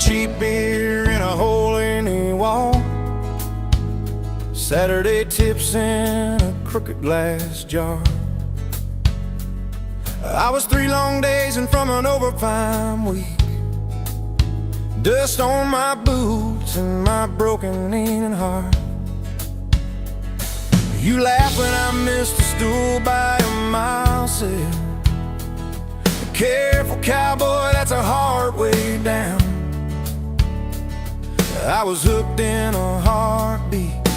cheap beer in a hole in the wall, Saturday tips in a crooked glass jar. I was 3 long days and from an overtime week, dust on my boots and my broken aching heart. You laugh when I missed a stool by a mile, said, "Careful, cowboy, that's a hard way down." I was hooked in a heartbeat,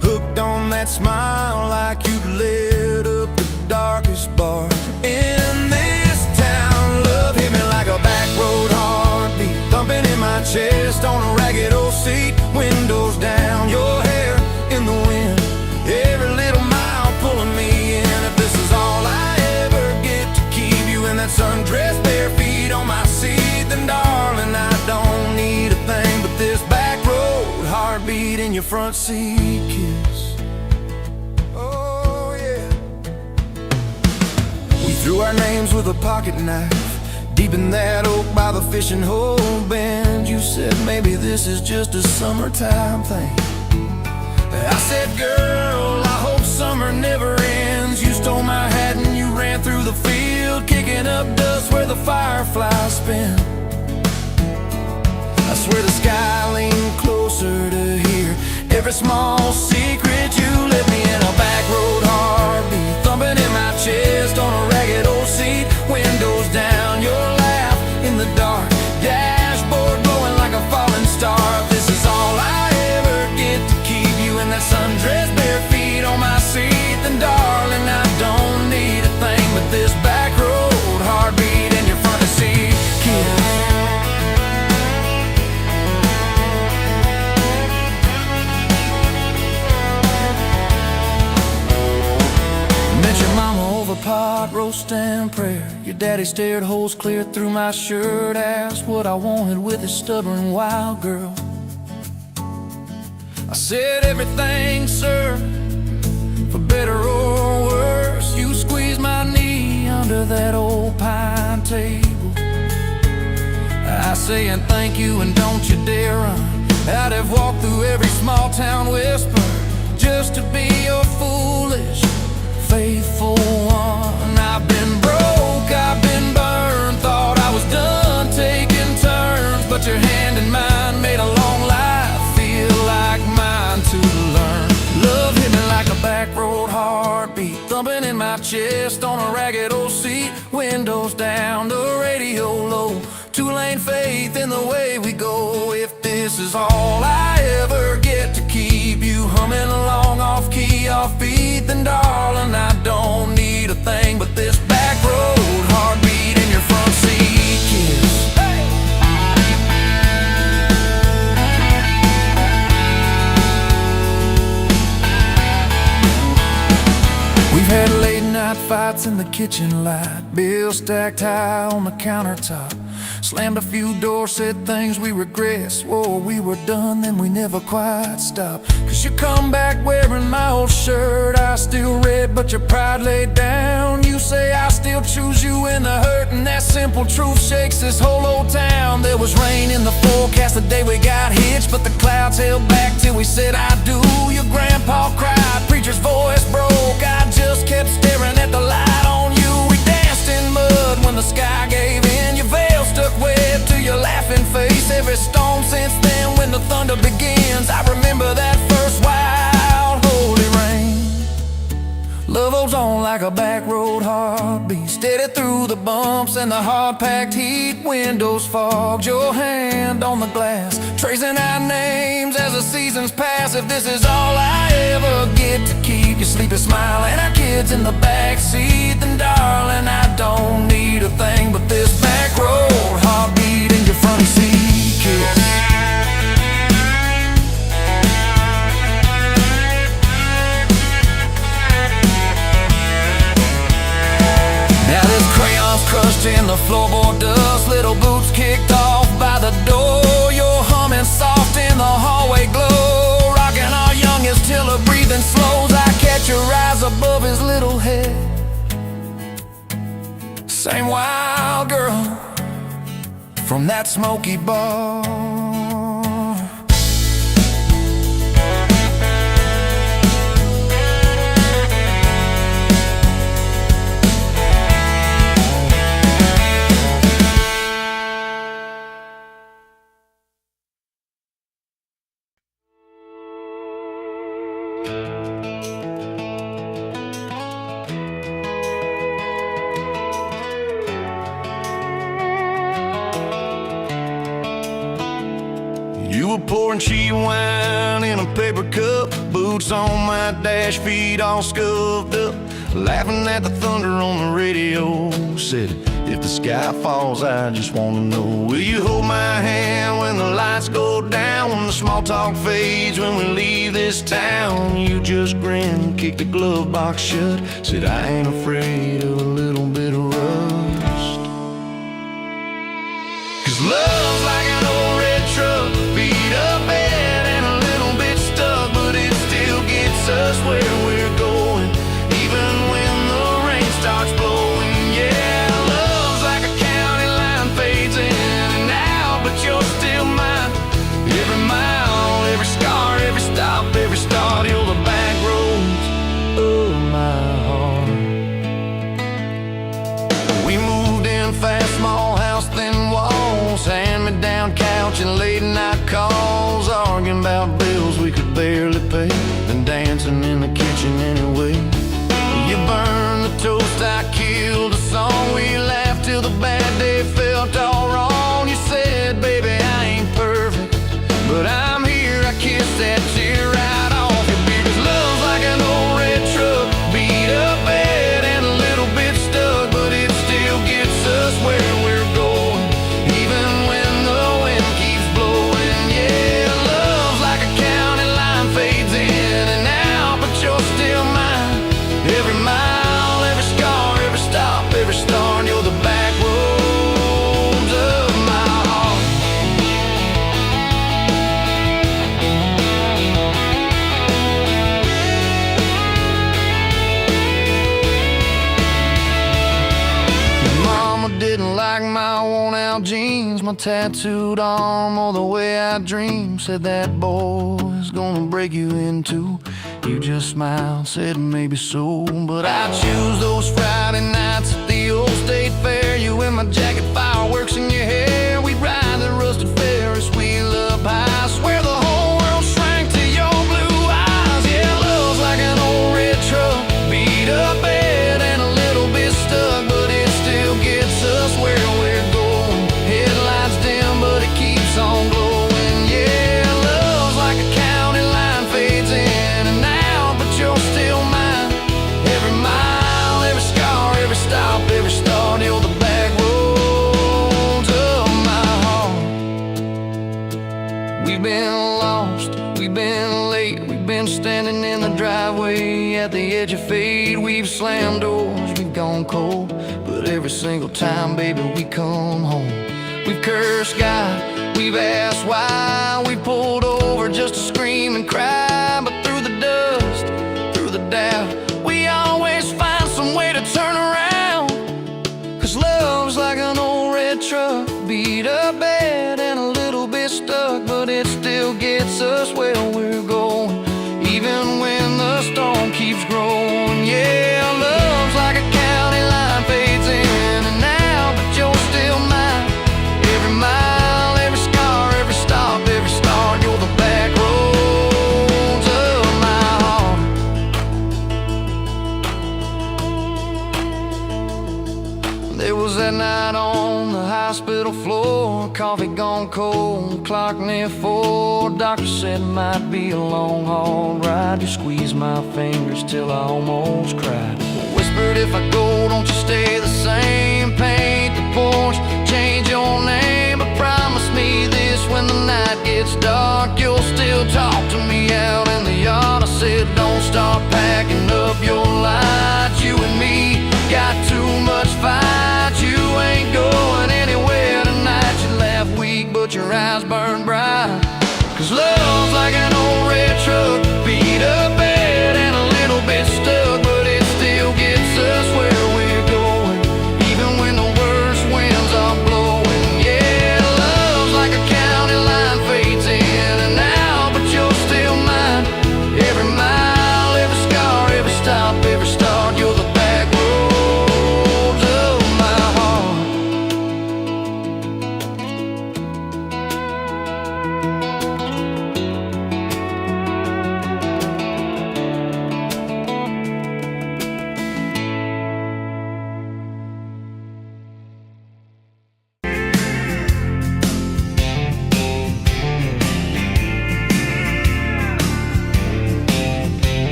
hooked on that smile like you'd lit up the darkest bar in this town. Love hit me like a back road heartbeat, thumping in my chest on a ragged old seat. Windows down, your hair in the wind, every little mile pulling me in. If this is all I ever get to keep you in that sundress, bare feet on my seat, then darling, I don't need a thing but this back road heartbeat in your front seat kiss. Oh yeah. We threw our names with a pocket knife deep in that oak by the fishing hole bend. You said maybe this is just a summertime thing. I said, girl, I hope summer never ends. You stole my hat and you ran through the field, kicking up dust where the fireflies spin. I swear the sky leaned closer to hear every small secret. You let me in a back road heartbeat, thumping in my chest on a ragged old seat. Windows down, your laugh in the dark, dashboard glowing like a falling star. This is all I ever get to keep you in that sundress, bare feet on my seat, then darling, I don't need a thing but this back road heartbeat in your front seat kiss. Pot roast and prayer, your daddy stared holes clear through my shirt, asked what I wanted with his stubborn wild girl. I said everything, sir, for better or worse. You squeezed my knee under that old pine table. I say and thank you and don't you dare run. I'd have walked through every small town whisper just to be your foolish faithful one. I've been broke, I've been burned, thought I was done taking turns, but your hand in mine made a long life feel like mine to learn. Love hit me like a back road heartbeat, thumping in my chest on a ragged old seat. Windows down, the radio low, 2-lane faith in the way we go. If this is all I ever get to keep you humming along off key, off beat, then darling, I don't need a thing but this back road heartbeat in your front seat kiss. Hey! We've had late night fights in the kitchen light, bills stacked high on the countertop, slammed a few doors, said things we regret, swore we were done, then we never quite stopped. Cause you come back wearing my old shirt, I still red but your pride laid down. You say I still choose you in the hurt, and that simple truth shakes this whole old town. There was rain in the forecast the day we got hitched, but the clouds held back till we said I do. Your grandpa cried, preacher's voice broke, I just kept staring at the light on you. We danced in mud when the sky gave in, your veil stuck wet to your laughing face. Every storm since then when the thunder begins, I remember that first wild holy rain. Love holds on like a back road heartbeat, steady through the bumps and the hard-packed heat. Windows fogged, your hand on the glass, tracing our names as the seasons pass. If this is all I ever get to keep you sleeping, smiling, our kids in the back seat, then darling, I don't need a thing but this back road heartbeat in your front seat kiss. Now there's crayons crushed in the floorboard dust, little boots kicked off by the door. You're humming soft in the hallway glow, rocking our youngest till her breathing slows. I catch your eyes above his little head, same wild girl from that smoky bar. You were pouring cheap wine in a paper cup, boots on my dash, feet all scuffed up, laughing at the thunder on the radio. Said, if the sky falls, I just wanna know, will you hold my hand when the lights go down, when the small talk fades, when we leave this town? You just grinned, kicked the glove box shut, said, I ain't afraid of a little bit of rust. 'Cause love's like an old red truck, beat up bad and a little bit stuck, but it still gets us where we're going, even when the rain starts blowing. Yeah, love's like a county line, fades in and out, but you're still mine. Every mile, every scar, every stop, every start, you're the back roads of my heart. We moved in fast, small house, thin walls, hand-me-down couch and late night calls, arguing about bills we could barely pay, and dancing in the kitchen anyway. You burned the toast, I killed the song, we laughed till the bad day felt all wrong. You said, baby, I ain't perfect, but I'm here, I kissed that tear right off your beard. 'Cause love's like an old red truck, beat up bad and a little bit stuck, but it still gets us where we're going, even when the wind keeps blowing. Yeah, love's like a county line, fades in and out, but you're still mine. Every mile, every scar, every stop, every start, you're the back roads of my heart. Your mama didn't like my worn-out jeans, my tattooed arm, or the way I dream. Said that boy's gonna break you in two. You just smiled, said maybe so, but I choose those Friday nights at the old state fair. You in my jacket, fireworks in your hair. We'd ride the rusted Ferris wheel up high. Swear the whole world shrank to your blue eyes. Yeah, love's like an old red truck, beat up bad and a little bit stuck, but it still gets us where we're going. Headlights dim, but it keeps on glowing. Yeah, love's like a county line, fades in and out, but you're still mine. Every mile, every scar, every stop, every start, you're the back roads of my heart. We've been lost, we've been late, we've been standing in the driveway at the edge of fate. We've slammed doors, we've gone cold, but every single time, baby, we come home. We've cursed God, we've asked why, we pulled over just to scream and cry, but through the dust, through the doubt, we always find some way to turn around. 'Cause love's like an old red truck, beat up bad and a little bit stuck, but it still gets us where we're going, even when the storm keeps growing. Yeah, love's like a county line, fades in and out, but you're still mine. Every mile, every scar, every stop, every start, you're the back roads of my heart. There was that night on the hospital floor, coffee gone cold, clock near 4. Doctor said it might be a long haul ride. You squeezed my fingers till I almost cried. Whispered, if I go, don't you stay the same. Paint the porch, change your name, but promise me this, when the night gets dark, you'll still talk to me out in the yard. I said, don't start packing up your lights. You and me got too much fight. You ain't going anywhere tonight. You laugh weak, but your eyes burn bright. 'Cause love's like an old red truck, beat up bad and a little bit stuck, but it still gets us where we're going, even when the worst winds are blowing. Yeah,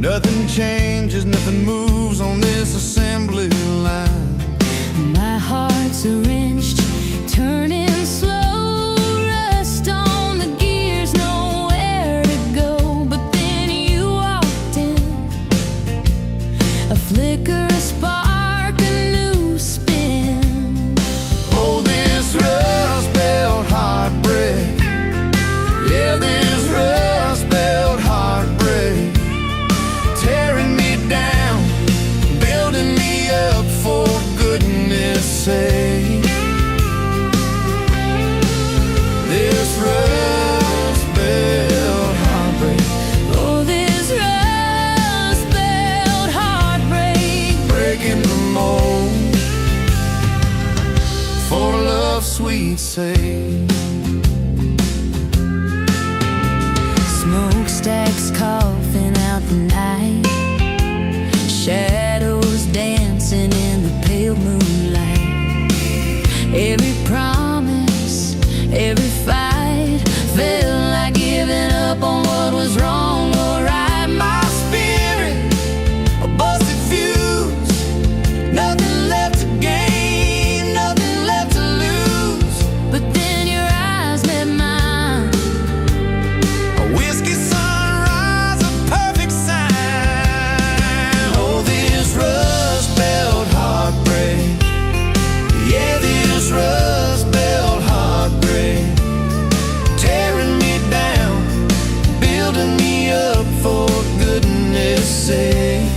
Nothing changes, nothing moves on this assembly line. My heart's a wrenched, turning slow, rust on the gears, nowhere to go. But then you walked in, a flicker, a spark, a new spin. Oh, this rust belt heartbreak, yeah, this rust belt heartbreak, tearing me down, building me up, for goodness sake. This rust belt heartbreak, Oh, this rust belt heartbreak, breaking the mold, for love's sweet sake. smokestacks coughing out the night, shadows dancing in the pale moonlight. Every promise, every fight felt like giving up on what was wrong or right. My spirit, a busted fuse, nothing left to gain, nothing left to lose. But then your eyes met mine, A whiskey sunrise, a perfect sign. Oh, this rust belt heartbreak, yeah, this rust belt heartbreak, tearing me down, building me up, for goodness sake.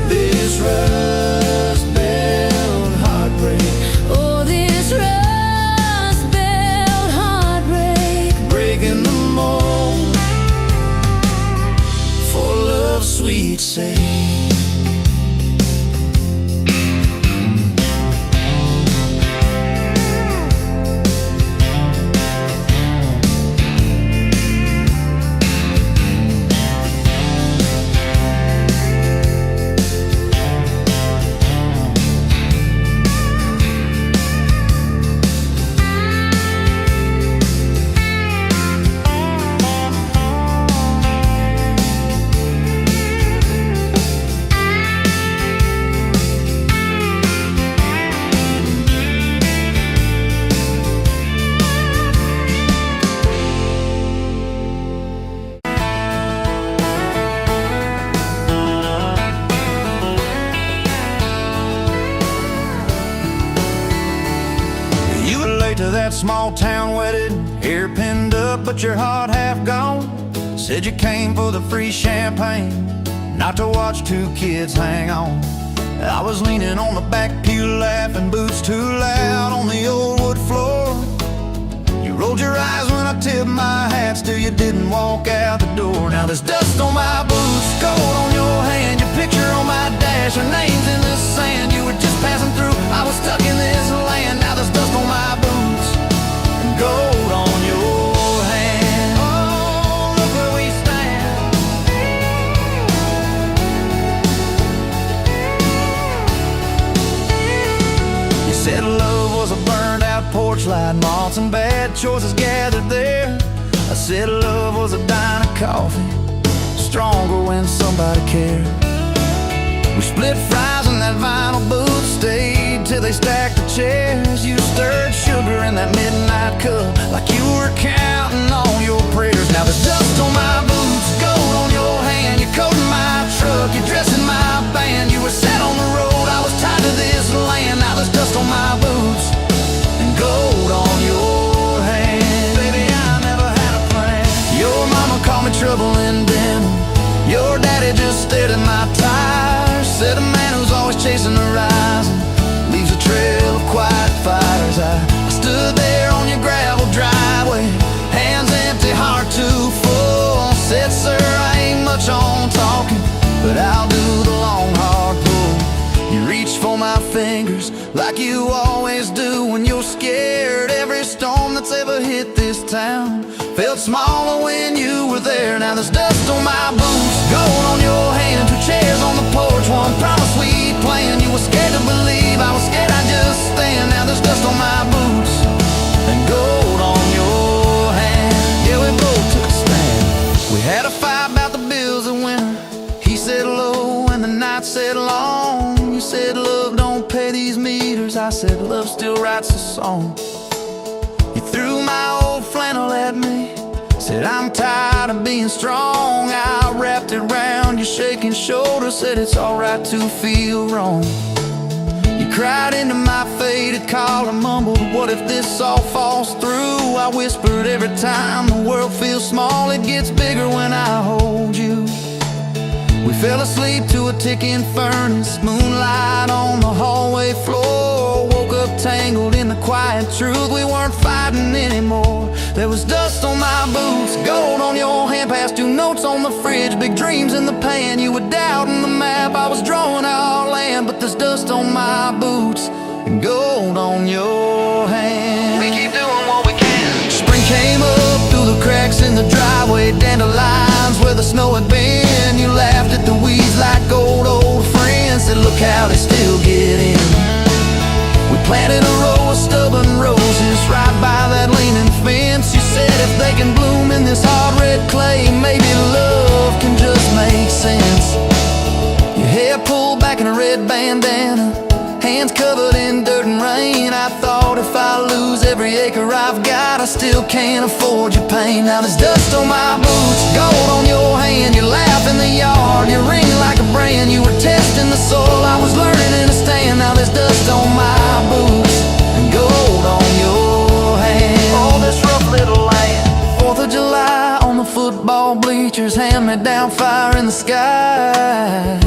This rust belt heartbreak, oh, this rust belt heartbreak. breaking the mold, for love's sweet sake. You were late to that small town wedding, hair pinned up but your heart half gone. Said you came for the free champagne, not to watch two kids hang on. I was leaning on the back pew laughing, boots too loud on the old wood floor. You rolled your eyes when I tipped my hat, still you didn't walk out the door. Now there's dust on my boots, gold on your hand, your picture on my dash, our names in the sand. You were just passing through, I was stuck in this land. Now there's dust on my boots and gold on your hand. Oh, look where we stand. You said love was a burned out porch light, moths and bad choices gathered there. I said love was a dime of coffee, stronger when somebody cared. We split fries in that vinyl booth, stayed till they stacked the chairs. You stirred sugar in that midnight cup like you were counting on your prayers. Now there's dust on my boots, gold on your hand, your coat in my truck, your dress in my band. You were set on the road, I was tied to this land. Now there's dust on my boots and gold on your hand. Baby, I never had a plan. Your mama called me trouble in denim, your daddy just stared at my tires. Said a man who's always chasing the horizon leaves a trail of quiet fires. I stood there on your gravel driveway, hands empty, heart too full. Said, sir, I ain't much on talking, but I'll do the long hard pull. You reached for my fingers like you always do when you're scared. Every storm that's ever hit this town felt smaller when you were there. Now there's dust on my boots, gold on your hand, two chairs on the porch, one promise we planned. You were scared to believe, I was scared I'd just stand. Now there's dust on my boots and gold on your hand. Yeah, we both took a stand. We had a love still writes a song. You threw my old flannel at me, said I'm tired of being strong. I wrapped it around your shaking shoulder, said it's alright to feel wrong. You cried into my faded collar, mumbled, what if this all falls through? I whispered, every time the world feels small, it gets bigger when I hold you. We fell asleep to a ticking furnace, moonlight on the hallway floor. Woke up tangled in the quiet truth, we weren't fighting anymore. There was dust on my boots, gold on your hand, past 2 notes on the fridge, big dreams in the pan. You were doubting the map, I was drawing our land, but there's dust on my boots and gold on your hand. We keep doing what we can. Spring came up through the cracks in the driveway, dandelions where the snow had been. You laughed at the weeds like old friends, said look how they still get in. We planted a row of stubborn roses right by that leaning fence. You said if they can bloom in this hard red clay, maybe love can just make sense. Your hair pulled back in a red bandana, hands covered in dirt and rain. I thought if I lose every acre I've got, I still can't afford your pain. Now there's dust on my boots, gold on your hand. You laugh in the yard, you ring like a brand. You were testing the soil, I was learning to stand. Now there's dust on my boots and gold on your hand. Oh, this rough little land. 4th of July on the football bleachers, hand-me-down fire in the sky.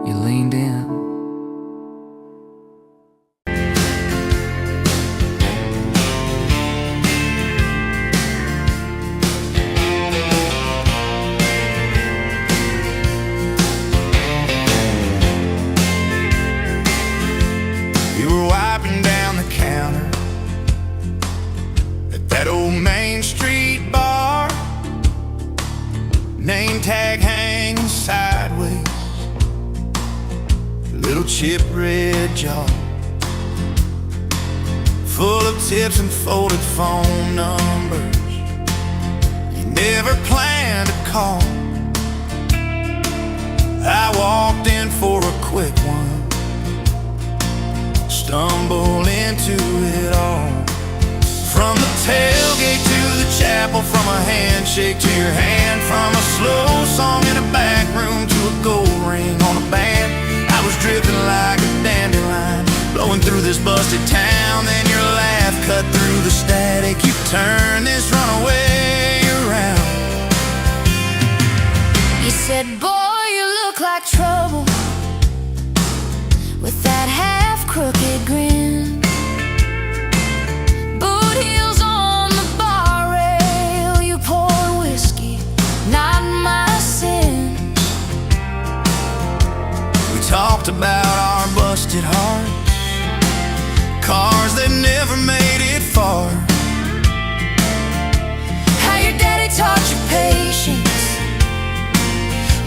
You leaned in. You were wiping down the counter at that old Main Street bar, name tag hanging sideways, little chip red jar full of tips and folded phone numbers you never planned to call. I walked in for a quick one, stumbled into it all. From the tailgate to the chapel, from a handshake to your hand, from a slow song in a back room to a gold ring on a band. I was drifting like a dandelion, blowing through this busted town. Then your laugh cut through the static, you turned this runaway around. You said, boy, you look like trouble, with that half-crooked grin, boot heels on the bar rail. You poured whiskey, not my sin. We talked about our busted hearts, cars that never made it far, How your daddy taught you patience,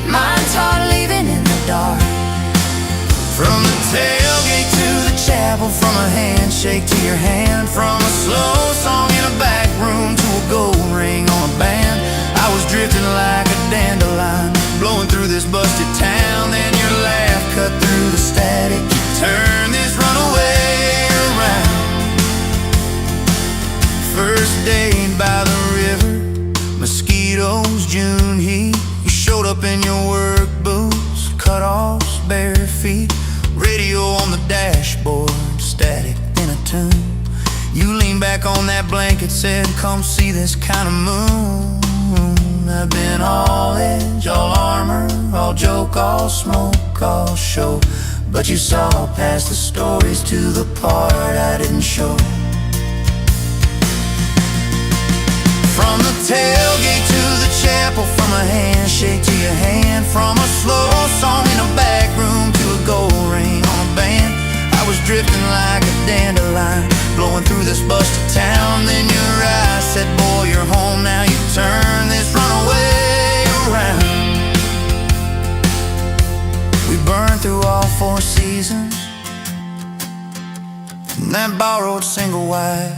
mine taught leaving in the dark. from the tailgate to the chapel, from a handshake to your hand, from a slow song in a back room to a gold ring on a band. I was drifting like a dandelion, blowing through this busted town. Then your laugh cut through the static, you turned this runaway around. First date by the river, mosquitoes, June heat. You showed up in your work boots, cut-offs, bare feet, radio on the dashboard, static in a tune. You leaned back on that blanket, said, come see this kind of moon. I've been all edge, all armor, all joke, all smoke, all show, but you saw past the stories to the part I didn't show. From the tailgate to the chapel, from a handshake to your hand, from a slow song in a back room to a gold ring on a band. I was drifting like a dandelion, blowing through this busted town. Then your eyes said, boy, you're home now. You turn this runaway around. We burned through all 4 seasons in that borrowed single wide,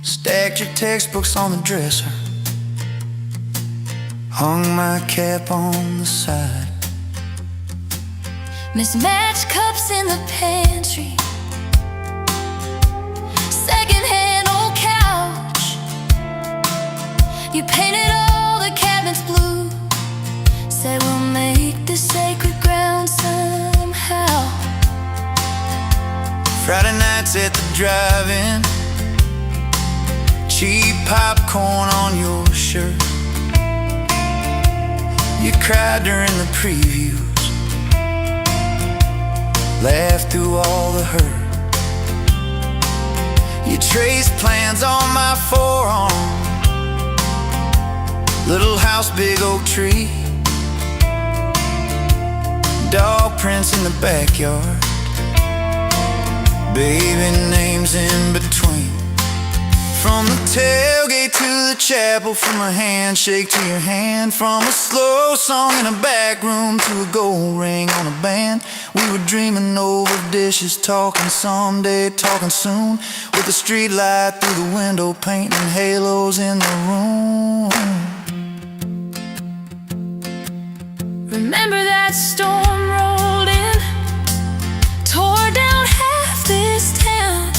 stacked your textbooks on the dresser, hung my cap on the side. Mismatched cups in the pantry, secondhand old couch. You painted all the cabinets blue, said we'll make this sacred ground somehow. Friday nights at the drive-in, cheap popcorn on your shirt. You cried during the previews, laughed through all the hurt. You traced plans on my forearm, little house, big oak tree, dog prints in the backyard, baby names in between. From the tailgate to the chapel, from a handshake to your hand, from a slow song in a back room to a gold ring on a band. We were dreaming over dishes, talking someday, talking soon, with the street light through the window, painting halos in the room. Remember that storm rolled in, tore down half this town.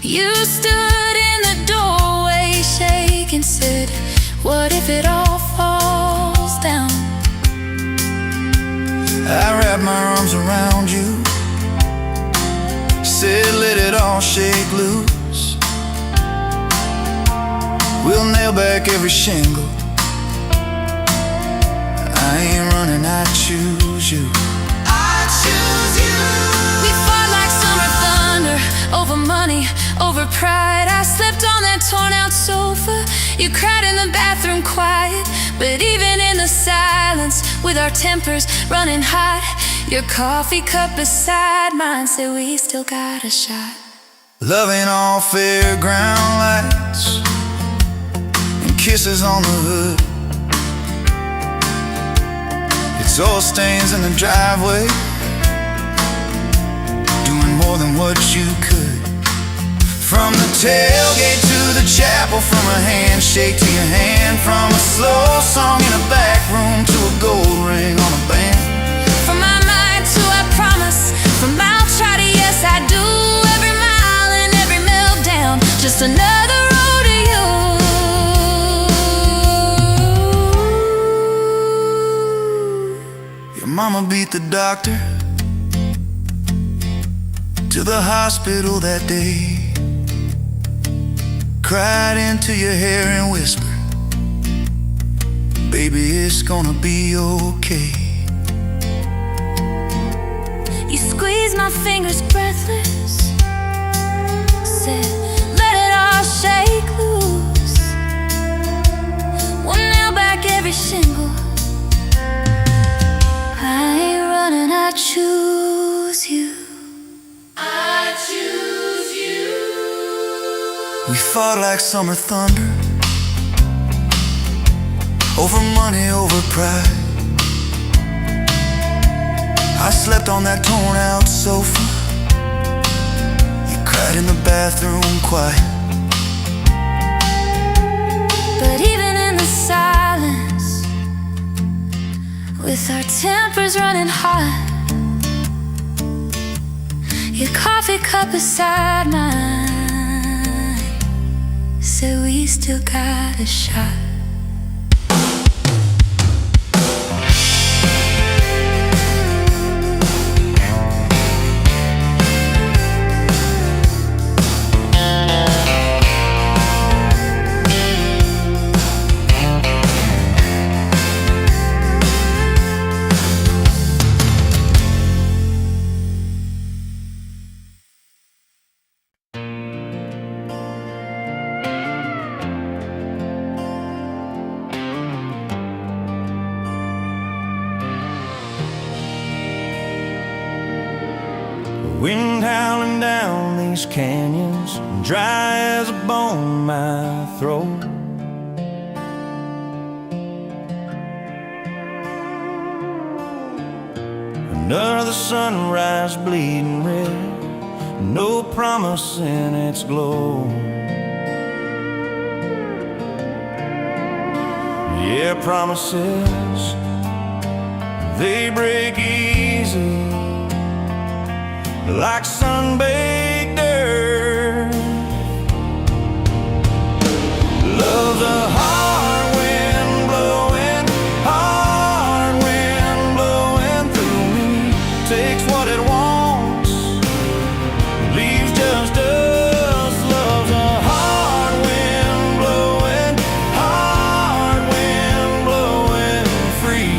You stood in the doorway, shaking, said, what if it all falls down? I wrapped my arms around you, said let it all shake loose. We'll nail back every shingle, I ain't running, I choose you. I choose you. We fought like summer thunder, over money, over pride. I slept on that torn out sofa, you cried in the bathroom quiet. But even in the silence, with our tempers running hot, your coffee cup beside mine said we still got a shot. Loving all fairground lights and kisses on the hood. It's oil stains in the driveway, doing more than what you could. From the tailgate to the chapel, from a handshake to your hand, from a slow song in a back room to a gold ring on a band. From my mind to I promise, from I'll try to yes I do, every mile and every meltdown, just another rodeo. Your mama beat the doctor to the hospital that day, cried into your hair and whispered, baby, it's gonna be okay. You squeezed my fingers breathless, said let it all shake loose. We'll nail back every shingle, I ain't running, I choose you. I choose you. We fought like summer thunder, over money, over pride. I slept on that torn out sofa, you cried in the bathroom quiet. But even in the silence, with our tempers running hot, your coffee cup beside mine said we still got a shot. Wind howling down these canyons, dry as a bone in my throat. Another sunrise bleeding red, no promise in its glow. Yeah, promises, they break easy like sun-baked earth. Love's a hard wind blowing, hard wind blowing through me. Takes what it wants, leaves just us. Love's a hard wind blowing, hard wind blowing free.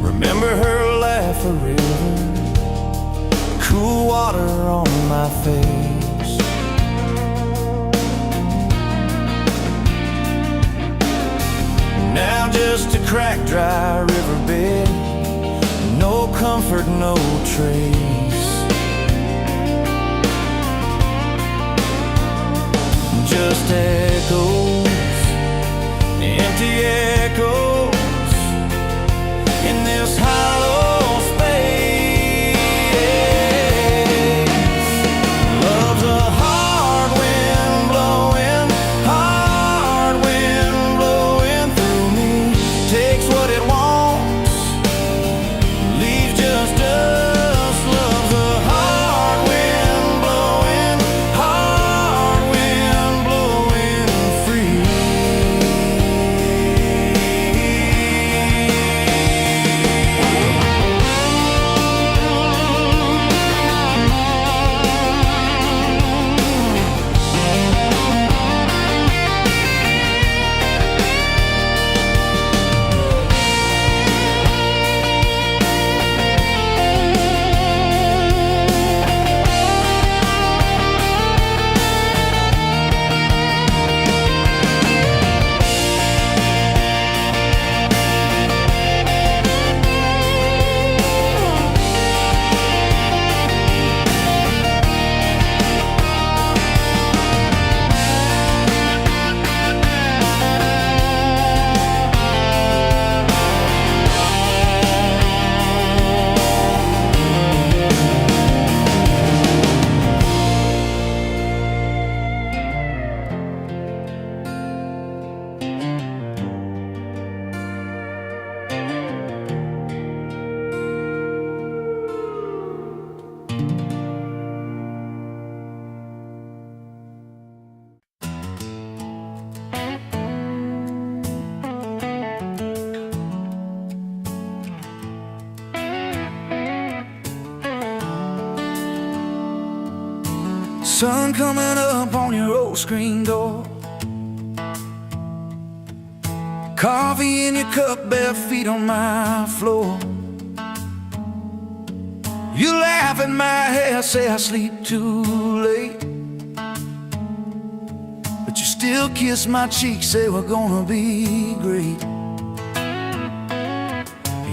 Remember her laugh, a river, cool water on my face. Now just a cracked, dry riverbed, no comfort, no trace. Just echoes, empty echoes in this hollow space. Love's a hard wind blowing, hard wind blowing through me. Takes what it wants, leaves just us. Love's a hard wind blowing, hard wind blowing free. Sun coming up on your old screen door, coffee in your cup, bare feet on my floor. You laugh at my hair, say I sleep too late, but you still kiss my cheek, say we're gonna be great.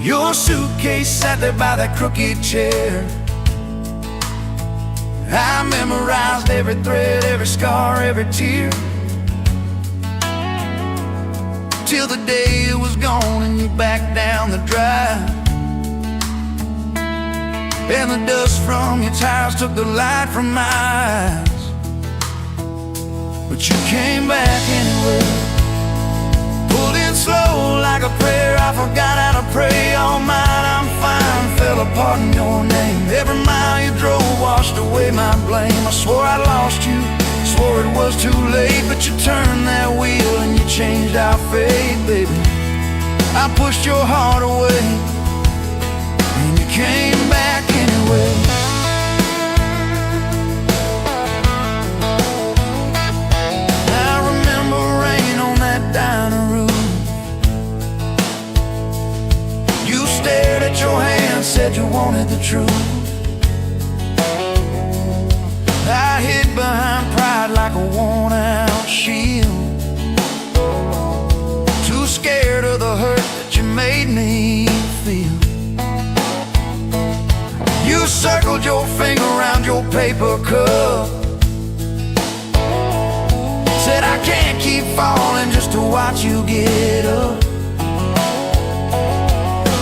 Your suitcase sat there by that crooked chair. I memorized every thread, every scar, every tear, till the day it was gone and you backed down the drive, and the dust from your tires took the light from my eyes. But you came back anyway, pulled in slow like a prayer. I forgot how to pray all night. I'm fine, fell apart in your name. Every mile you drove washed away my blame. I swore I lost you, swore it was too late, but you turned that wheel and you changed our fate, baby. I pushed your heart away and you came back anyway. I remember rain on that dining room. You stared at your hand, said you wanted the truth. I hid behind pride like a worn-out shield, too scared of the hurt that you made me feel. You circled your finger around your paper cup, said I can't keep falling just to watch you get up.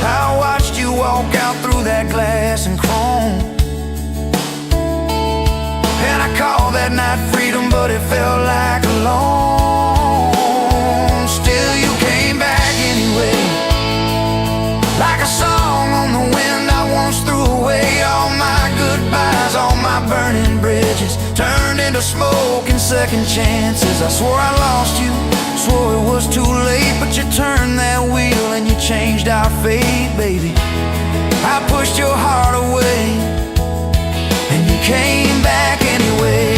I watched you walk out through that glass and chrome, and I called that night freedom, but it felt like alone. like a song on the wind. I once threw away all my goodbyes, all my burning bridges turned into smoke and second chances. I swore I lost you, swore it was too late, but you turned that wheel and you changed our fate, baby. I pushed your heart away and you came back anyway.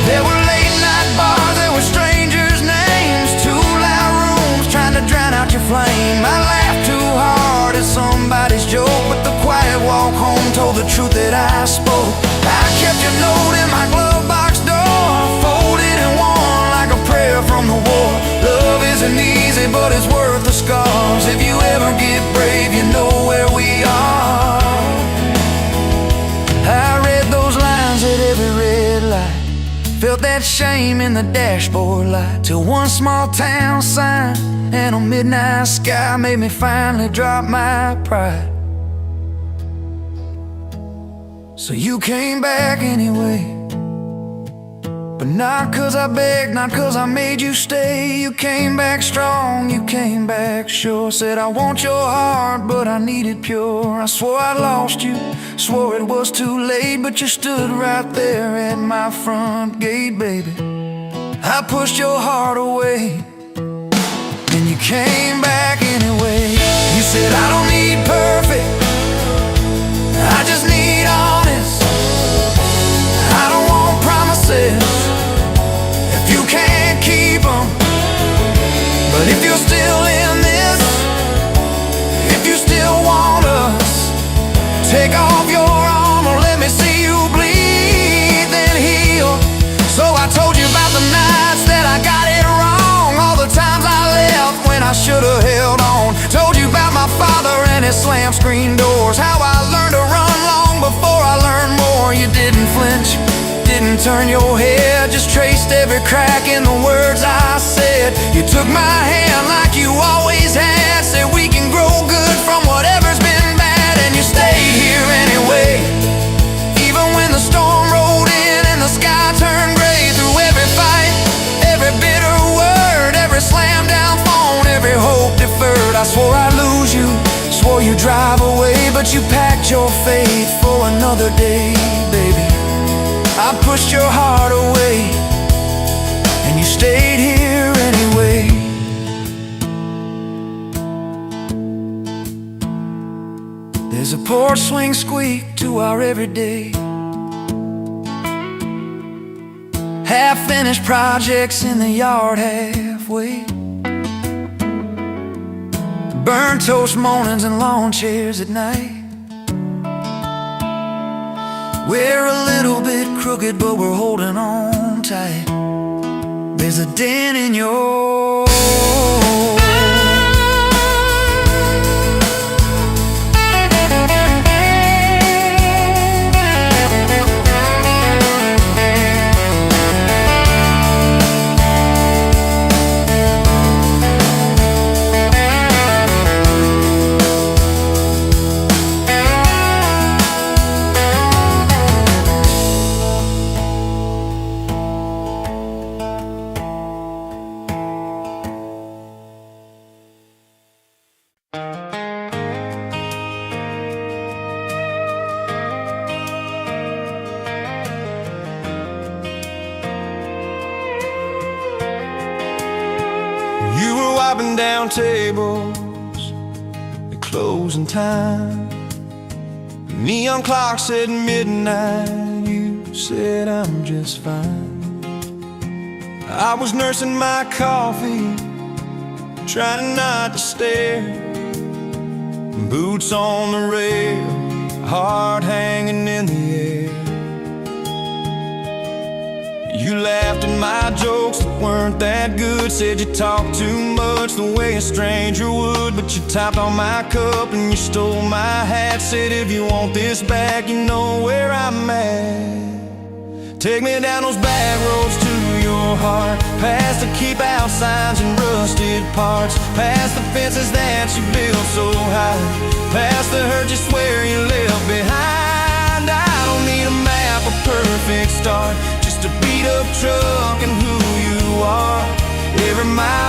There were late night bars, there were strangers' names, too loud rooms trying to drown out your flame. I laughed too hard at somebody's joke, but the quiet walk home told the truth that I spoke. I kept your note in my glove box door, folded and worn like a prayer from the war. Love isn't easy, but it's worth the scars. If you ever get brave, you know where we are. I read those lines at every red light, felt that shame in the dashboard light, till one small town sign and a midnight sky made me finally drop my pride. So you came back anyway, but not 'cause I begged, not 'cause I made you stay. You came back strong, you came back sure. Said I want your heart, but I need it pure. I swore I lost you, swore it was too late, but you stood right there at my front gate, baby. I pushed your heart away and you came back anyway. You said I don't need perfect, I just need honest. I don't want promises if you can't keep them. But if you're still in this, if you still want us, take off your armor, let me see you bleed, then heal. So I told you about the nights that I got it wrong, all the times I left when I should've held on. Told you about my father and his slam screen doors, how I learned to run long before I learned more. You didn't flinch, didn't turn your head, just traced every crack in the words I said. You took my hand like you always had, said we can grow good from whatever's been bad, and you stayed here anyway. Even when the storm rolled in and the sky turned gray, through every fight, every bitter word, every slam down phone, every hope deferred. I swore I'd lose you, swore you'd drive away, but you packed your faith for another day, baby. I pushed your heart away and you stayed here anyway. There's a porch swing squeak to our everyday, half-finished projects in the yard halfway, burnt toast mornings and lawn chairs at night. We're a little bit crooked, but we're holding on tight. There's a dent in your wiping down tables at closing time. Neon clock said midnight, you said I'm just fine. I was nursing my coffee, trying not to stare. Boots on the rail, heart hanging in the air. You laughed at my jokes that weren't that good, said you talked too much the way a stranger would. But you topped on my cup and you stole my hat, said if you want this back, you know where I'm at. Take me down those back roads to your heart, past the keep out signs and rusted parts, past the fences that you built so high, past the hurt you swear you left behind. I don't need a map, a perfect start, just a beat up truck and who you are. Every mile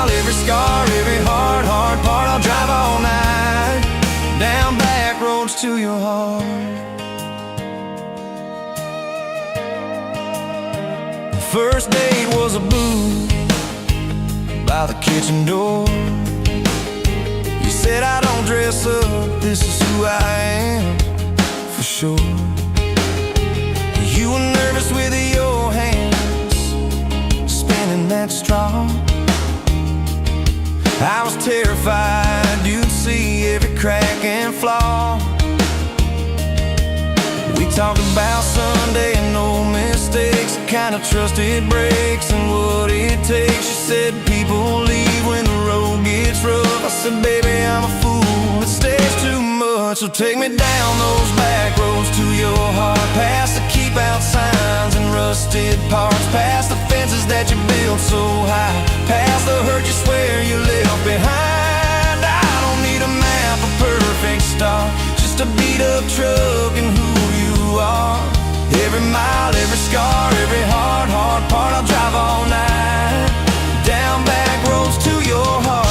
first date was a booth by the kitchen door. You said I don't dress up, this is who I am, for sure. You were nervous with your hands spinning that straw. I was terrified you'd see every crack and flaw. We talked about Sunday and no mistakes, the kind of trust it breaks and what it takes. You said people leave when the road gets rough. I said, baby, I'm a fool, it stays too much. So take me down those back roads to your heart, past the keep out signs and rusted parts, past the fences that you built so high, past the hurt you swear you left behind. I don't need a map, a perfect start, just a beat up truck and who you are. Every mile, every scar, every hard part, I'll drive all night, down back roads to your heart.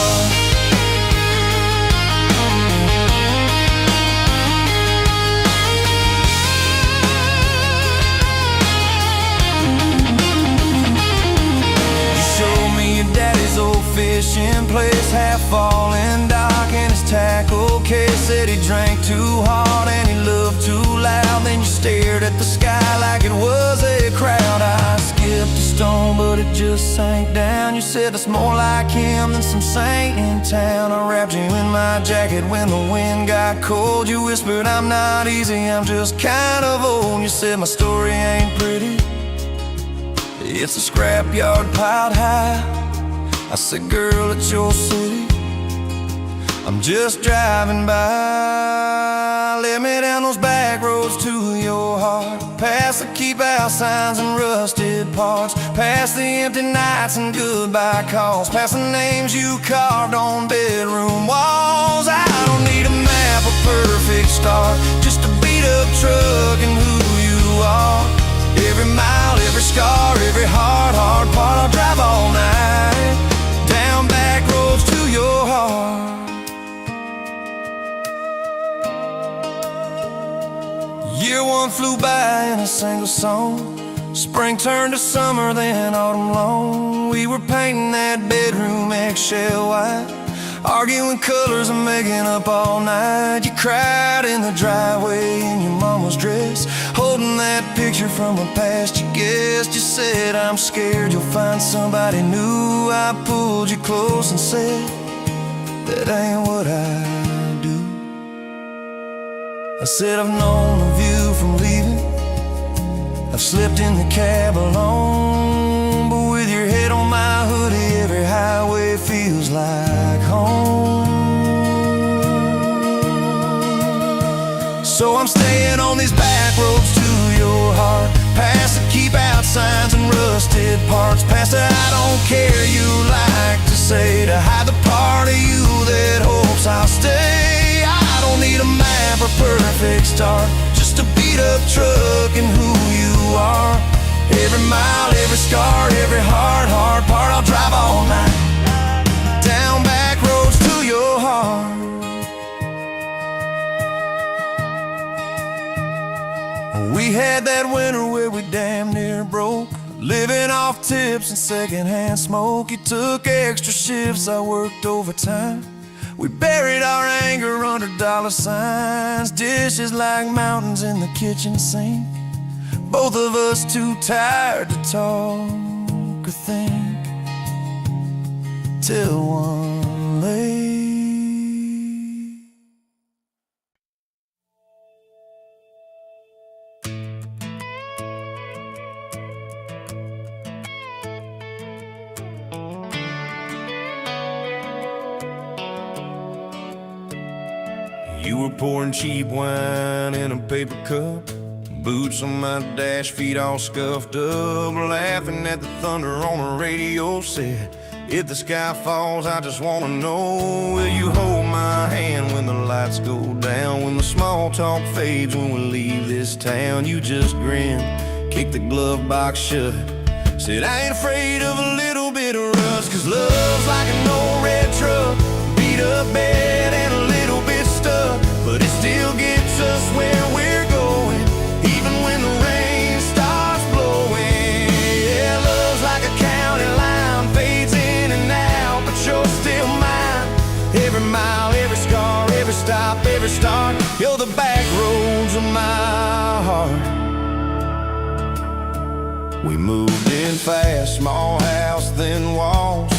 Fishing place, half falling dock and his tackle case. Said he drank too hard and he loved too loud. Then you stared at the sky like it was a crowd. I skipped a stone but it just sank down. You said that's more like him than some saint in town. I wrapped you in my jacket when the wind got cold. You whispered I'm not easy, I'm just kind of old. You said my story ain't pretty, it's a scrapyard piled high. I said, girl, it's your city, I'm just driving by. Let me down those back roads to your heart, past the keep out signs and rusted parts, past the empty nights and goodbye calls, past the names you carved on bedroom walls. I don't need a map, a perfect start, just a beat up truck and who you are. Every mile, every scar, every hard part, I'll drive all night, down back roads to your heart. Year one flew by in a single song. Spring turned to summer, then autumn long. We were painting that bedroom eggshell white, arguing colors and making up all night. You cried in the driveway in your mama's dress, holding that picture from a past you guessed. You said, I'm scared you'll find somebody new. I pulled you close and said, that ain't what I do. I said, I've known of you from leaving, I've slept in the cab alone, but with your head on my hoodie, every highway feels like home. So I'm staying on these back roads to your heart, past the keep out signs and rusted parts, past the I don't care you like to say, to hide the part of you that hopes I'll stay. I don't need a map or perfect start, just a beat up truck and who you are. Every mile, every scar, every hard part, I'll drive all night, down back roads to your heart. We had that winter where we damn near broke, living off tips and secondhand smoke. You took extra shifts, I worked overtime. We buried our anger under dollar signs, dishes like mountains in the kitchen sink, both of us too tired to talk or think, till one late. You were pouring cheap wine in a paper cup, boots on my dash, feet all scuffed up, laughing at the thunder on the radio. Said, if the sky falls, I just wanna know, will you hold my hand when the lights go down, when the small talk fades, when we leave this town? You just grinned, kicked the glove box shut, said, I ain't afraid of a little bit of rust, 'cause love's like an old red truck, beat up bed and a little bit stuck, but it still gets us where we're going, even when the rain starts blowing. Yeah, We moved in fast, small house, thin walls,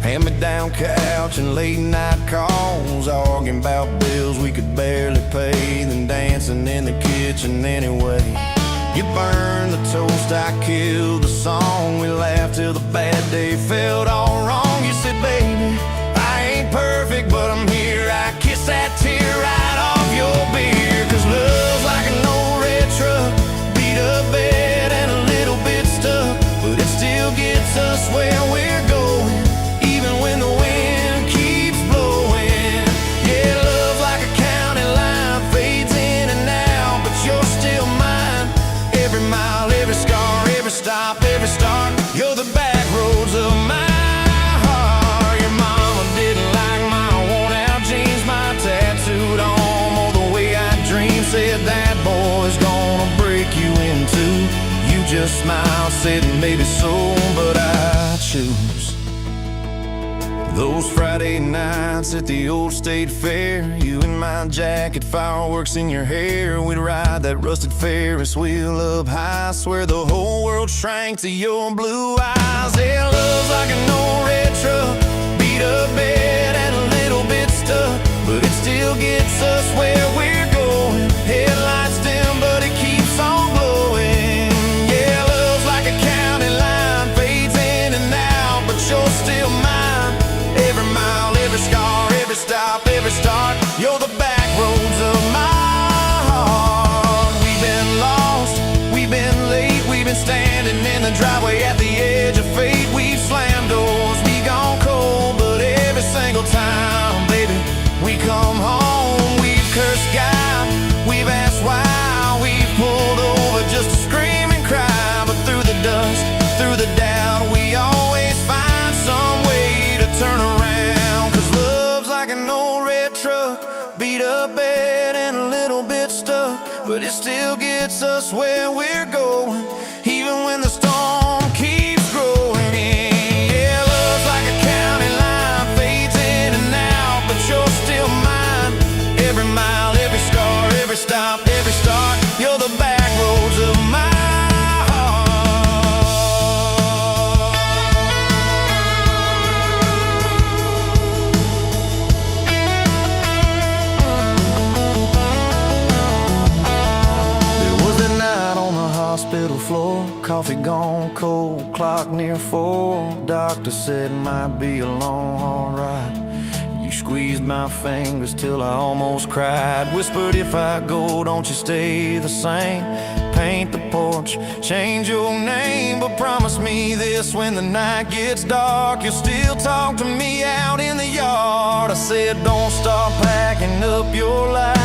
hand-me-down couch and late-night calls, arguing about bills we could barely pay, then dancing in the kitchen anyway. You burned the toast, I killed the song. We laughed till the bad day felt all wrong. You said, baby, I ain't perfect, but I'm here. I kiss that tear right off your beer. 'Cause love's like an old red truck, beat up bed and a little bit stuck, but it still gets us where we're going, even when the wind keeps blowing. Yeah, love's like a county line, fades in and out, but you're still mine. Every mile, every scar, every stop, every start, you're the back roads of my heart. Your mama didn't like my worn-out jeans, my tattooed arm, or the way I dream. Said that boy's gonna break you in two. You just smiled, said maybe so, but I choose those Friday nights at the old state fair. You in my jacket, fireworks in your hair. We'd ride that rusted Ferris wheel up high. Swear the whole world shrank to your blue eyes. Yeah, love's like an old red truck, beat up bed and a little bit stuck, but it still gets us where we're going. Headlights dim, but it keeps on glowing. Yeah, love's like a county line, fades in and out, but you're still mine. Every mile, every scar, every stop, every start, you're the back roads of my heart. We've been lost, we've been late, we've been standing in the driveway at the edge of fate. We've slammed doors, we gone cold, but every single time, baby, we come home. We've cursed God, we've asked why, we've pulled over just to scream and cry, but through the dust, through the doubt, we always find some way to turn around. 'Cause love's like an old red truck, beat up bed and a little bit stuck, but it still gets us where we're going, even when the storm keeps growing. Yeah, love's like a county line, fades in and out, but you're still mine. Every mile, every scar, every stop, every start, you're the back roads of my hospital floor, coffee gone cold, clock near 4. Doctor said might be a long, hard ride. You squeezed my fingers till I almost cried. Whispered, if I go, don't you stay the same. Paint the porch, change your name, but promise me this: when the night gets dark, you'll still talk to me out in the yard. I said, don't stop packing up your life.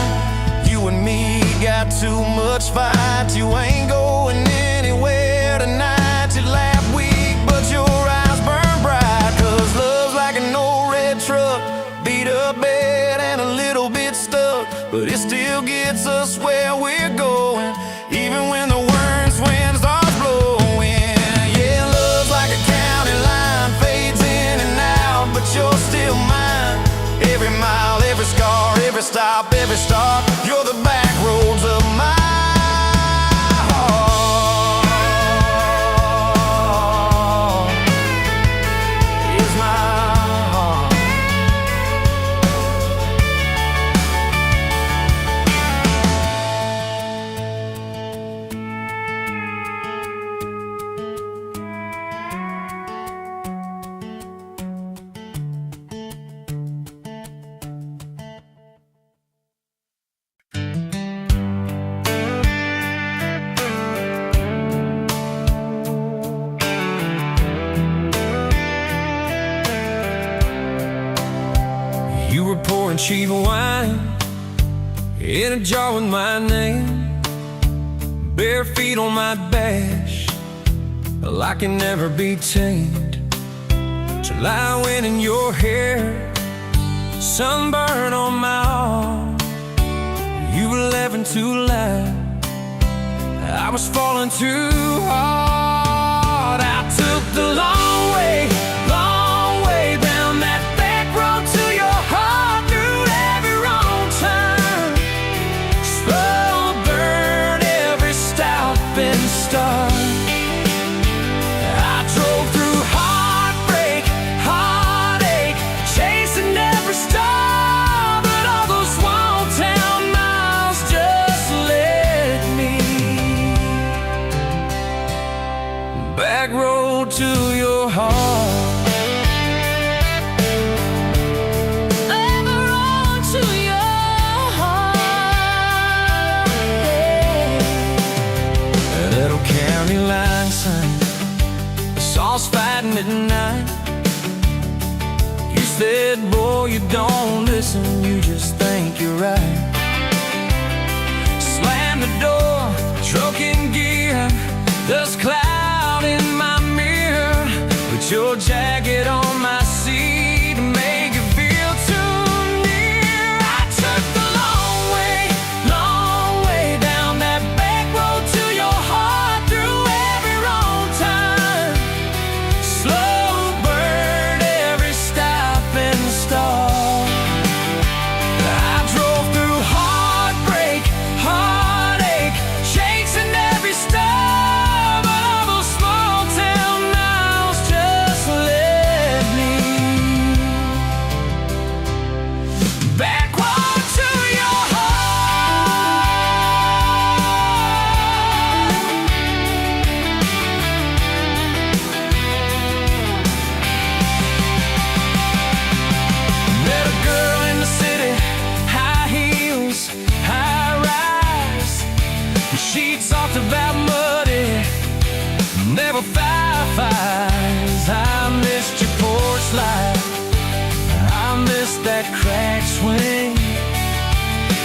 You and me got too much fight. You ain't going anywhere tonight. You laugh weak, but your eyes burn bright. 'Cause love's like an old red truck, beat up bed and a little bit stuck, but it still gets us where we're going, even when the worst winds are blowing. Yeah, love's like a county line, fades in and out, but you're still mine. Every mile, every scar, every stop, every start, you're the back roads of my heart. Is my heart. You were pouring cheap wine in a jar with my name, bare feet on my dash, I can never be tamed. July wind in your hair, sunburn on my arm. You were laughing too loud, I was falling too hard. I took the long way down that back road to your heart, through every wrong turn, slow burn every stop and start. said, boy, you don't listen, you just think you're right. Slam the door, truck in gear, dust cloud in my mirror. Put your jacket on my seat to make it feel too near. I took the long way down that back road to your heart, through every wrong turn, slow burn every stop and start. I drove through heartbreak, heartache, chasing every star, but all those small town miles just led me backward to your heart. Met a girl in the city, high heels, high rise. She talked about muddy, never fireflies. I missed your porch light, I missed that crack swing.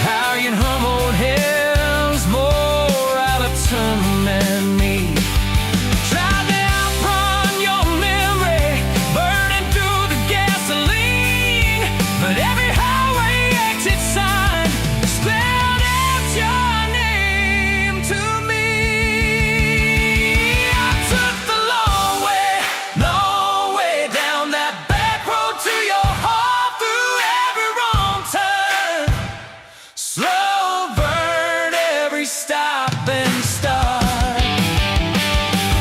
How you'd hum old hymns more out of tune than me. Tried to outrun your memory, burning through the gasoline, but every highway exit sign spelled out your name to me. I took the long way down that back road to your heart, through every wrong turn, slow burn every stop and start.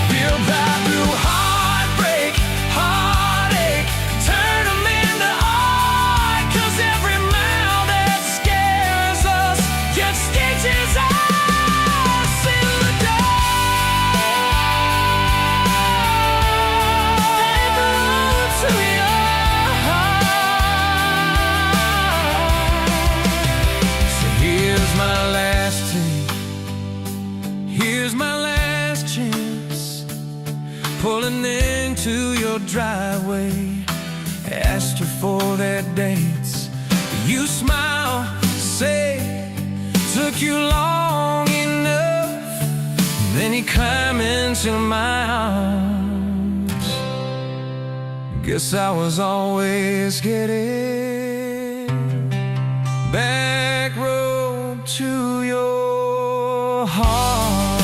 Feel right through heartbreak, heartache, turn 'em into art, 'cause every mile that scares us just stitches us in the dark. To your heart. So here's my last take, here's my last chance, pulling into your driveway. Asked you for their dates, you smile, say, took you long enough. Then you climb into my arms. Guess I was always getting back road to your heart.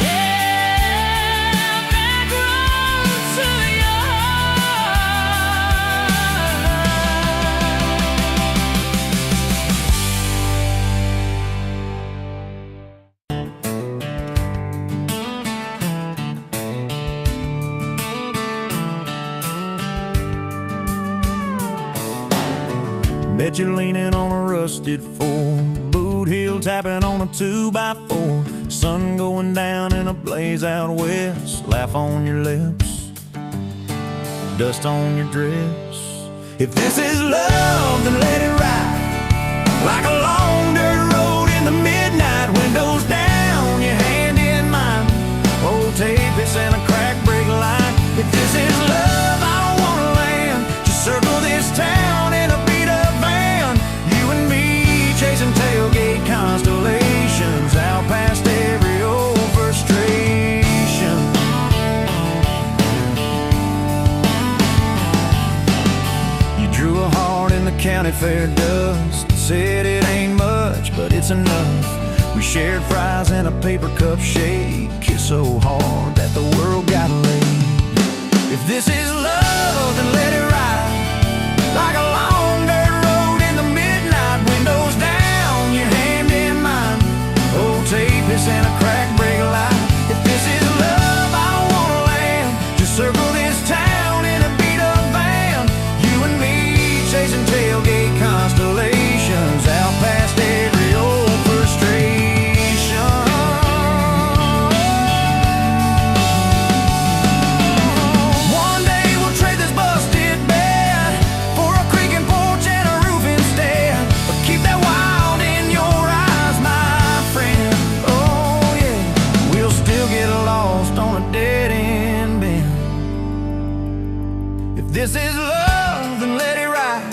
Yeah, back road to your Bet you're leaning on a rusted Ford, boot heel tapping on a 2x4. Sun going down in a blaze out west, laugh on your lips, dust on your dress. If this is love, then let it ride like a long dirt road in the midnight. Windows down, your hand in mine, old tape, it's in a crack brake light. If this is love, I don't wanna land, just circle this town in a beat-up van. You and me chasing tailgate constellations, out past every old frustration. You drew a heart in the county fair dust, said it ain't much, but it's enough. We shared fries in a paper cup shade, kissed so hard that the world got laid. If this is love, then let it ride like a long dirt road in the midnight. Windows down, your hand in mine, old tape, it's in a crack brake light. If this is love, I don't wanna land, just circle this town in a beat-up van. You and me chasing tailgate constellations, out past every old frustration. One day we'll trade this busted bed for a creaking porch and a roof instead. But keep that wild in your eyes, my friend. Oh yeah, we'll still get lost on a dead-end bend. If this is love, and let it ride.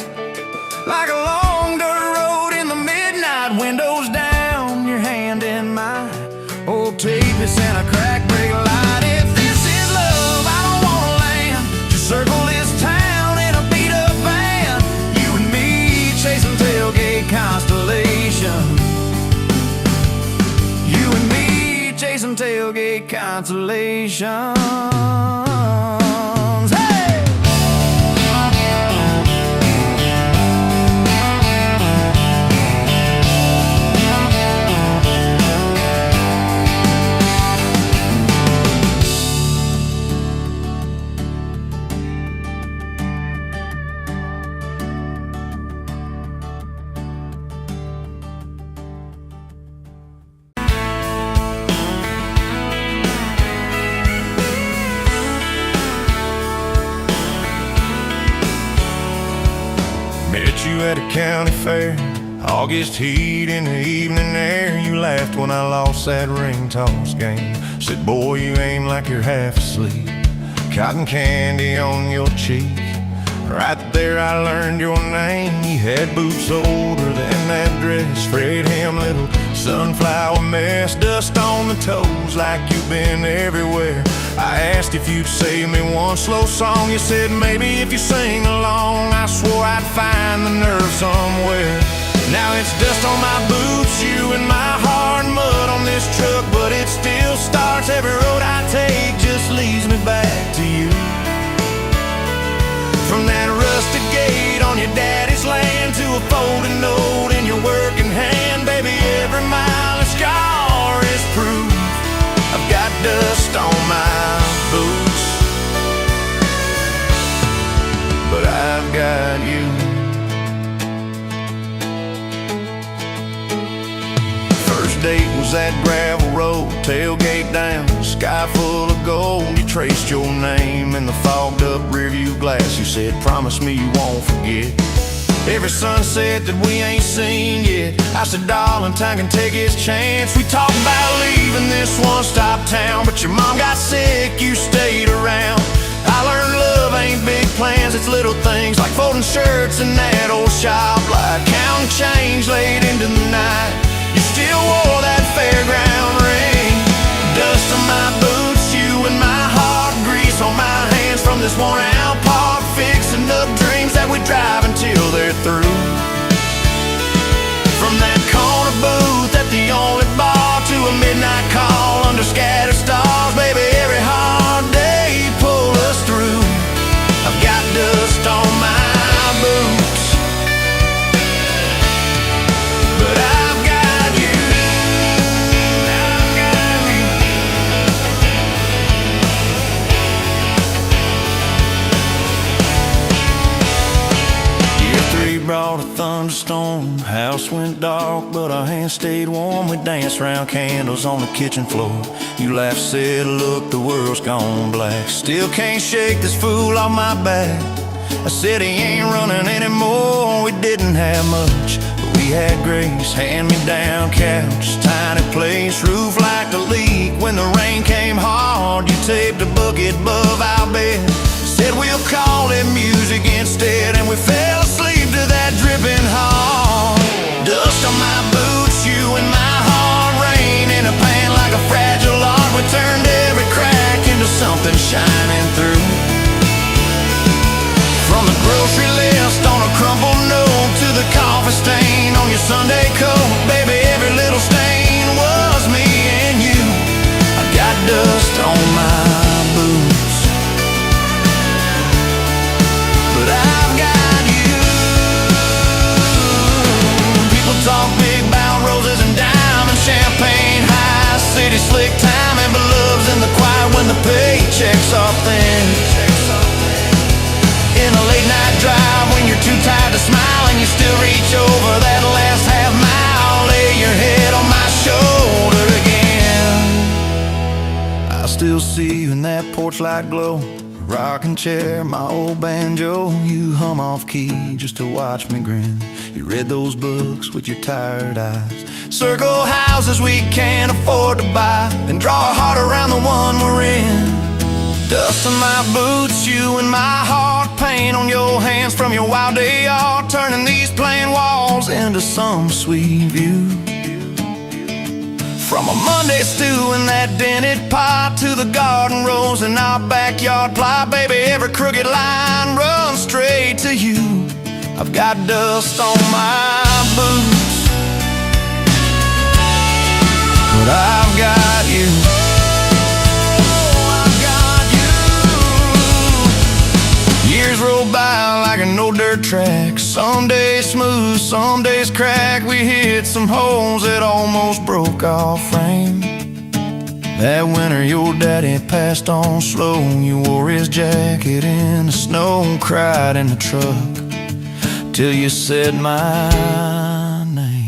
Like a long dirt road in the midnight, windows down, your hand in mine. Old Tavis and a crack brake light. If this is love, I don't wanna land. Just circle this town in a beat up van. You and me chasing tailgate constellations. You and me chasing tailgate constellations. Hey! Met you at a county fair, August heat in the evening air. You laughed when I lost that ring toss game. Said, boy, you ain't like you're half asleep. Cotton candy on your cheek. Right there I learned your name. You had boots older than that dress, frayed hem, little sunflower mess, dust on the toes like you've been everywhere. I asked if you'd save me one slow song. You said maybe if you sing along. I swore I'd find the nerve somewhere. Now it's dust on my boots, you and my heart, mud on this truck, but it still starts. Every road I take just leads me back to you. From that rusted gate on your daddy's land to a folded note in your working hand, baby, every mile and scar is proof. I've got dust on my boots, but I've got you. First date was that gravel road, tailgate down, sky full of gold. You traced your name in the fogged up rearview glass. You said, promise me you won't forget every sunset that we ain't seen yet. I said, darling, time can take its chance. We talked about leaving this one-stop town, but your mom got sick, you stayed around. I learned love ain't big plans, it's little things like folding shirts in that old shop, like counting change late into the night. You still wore that fairground ring. Dust on my boots, you and my heart, grease on my hands from this worn-out park, fixing up dreams that we drive until they're through. From that corner booth at the only bar to a midnight call under scattered stars, baby, every hard day pull us through. I've got dust on my boots, but I've got you. I've got you. Year 3 brought a thunderstorm. House went dark, but our hands stayed warm. We danced round candles on the kitchen floor. You laughed, said, look, the world's gone black. Still can't shake this fool off my back. I said he ain't running anymore. We didn't have much, but we had grace. Hand-me-down couch, tiny place, roof like a leak. When the rain came hard, you taped a bucket above our bed. Said we'll call it music instead, and we fell asleep to that dripping heart. Dust on my boots, you and my heart, rain in a pan like a fragile art. We turned every crack into something shining through. From the grocery list on a crumpled note to the coffee stain on your Sunday coat, baby, every little stain was me and you. I got dust on my boots, but I've got you. People talk big about roses and diamonds, champagne, high city slick time, and beloves in the quiet when the paychecks are thin. In a late night drive when you're too tired to smile and you still reach over that last half mile, lay your head on my shoulder again. I still see you in that porch light glow, rocking chair, my old banjo. You hum off key just to watch me grin. You read those books with your tired eyes, circle houses we can't afford to buy, then draw a heart around the one we're in. Dust on my boots, you and my heart, paint on your hands from from your wild day yard, turning these plain walls into some sweet view. From a Monday stew in that dented pot to the garden rose in our backyard plot, baby, every crooked line runs straight to you. I've got dust on my boots, but I've got you. I've got you. Years roll by like an old dirt track. Some days smooth, some days crack. We hit some holes that almost broke our frame. That winter your daddy passed on slow. You wore his jacket in the snow and cried in the truck till you said my name.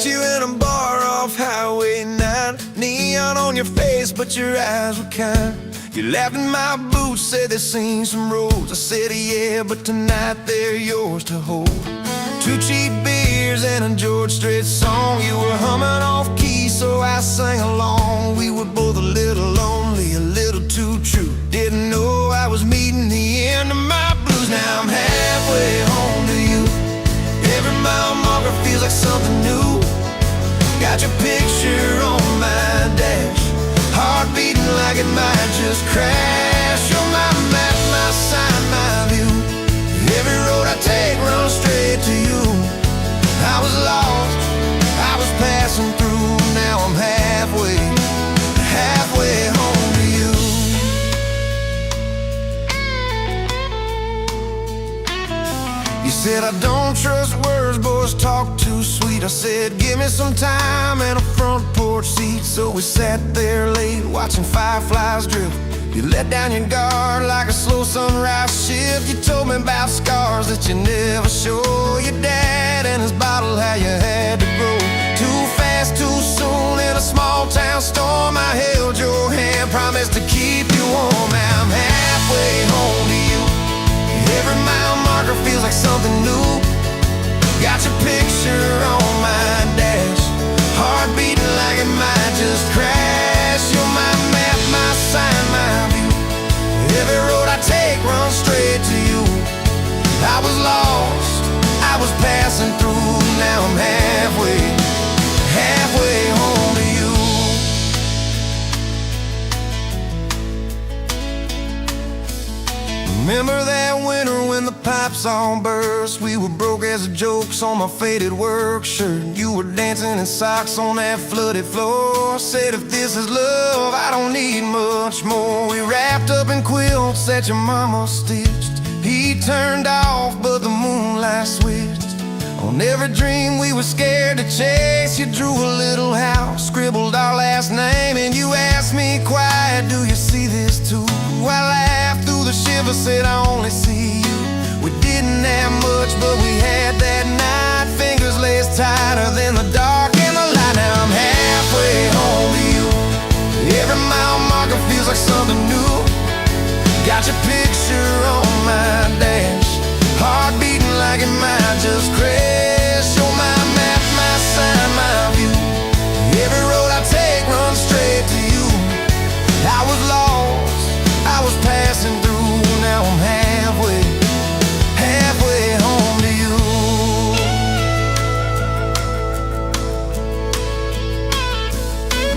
You in a bar off Highway 9, neon on your face, but your eyes were kind. You laughed in my boots, said they've seen some roads. I said yeah, but tonight they're yours to hold. 2 cheap beers and a George Strait song. You were humming off key, so I sang along. We were both a little lonely, a little too true. Didn't know I was meeting the end of my blues. Now I'm halfway home to you. Every mile marker feels like something new. Got your picture on my dash, heart beating like it might just crash. You're my map, my sign, my view. Every road I take runs straight to you. I was lost, I was passing through. Now I'm halfway home to you. You said I don't trust words, boys talk too sweet. I said give me some time and a front porch seat. So we sat there late watching fireflies drift. You let down your guard like a slow sunrise shift. You told me about scars that you never show. Your dad and his bottle, how you had to grow too fast, too soon in a small town storm. I held your hand, promised to keep you warm. Now I'm halfway home to you. Every mile marker feels like something new. Got your picture on my dash, heart beating like it might just crash. You're my map, my sign, my view. Every road I take runs straight to you. I was lost, I was passing through. Now I'm halfway home to you. Remember that winter when the pipes all burst? We were broke as the jokes on my faded work shirt. You were dancing in socks on that flooded floor. Said if this is love, I don't need much more. We wrapped up in quilts that your mama stitched. He turned off, but the moonlight switched. On every dream we were scared to chase, you drew a little house, scribbled our last name, and you asked me quiet, do you see this too? I laughed through the shiver, said I only see you. We didn't have much, but we had that night. Fingers laced tighter than the dark and the light. Now I'm halfway home to you. Every mile marker feels like something new. Got your picture on my dash, heart beating like it might just crash. You're my map, my sign, my view. Every road I take runs straight to you. I was lost, I was passing through. Now I'm halfway home to you.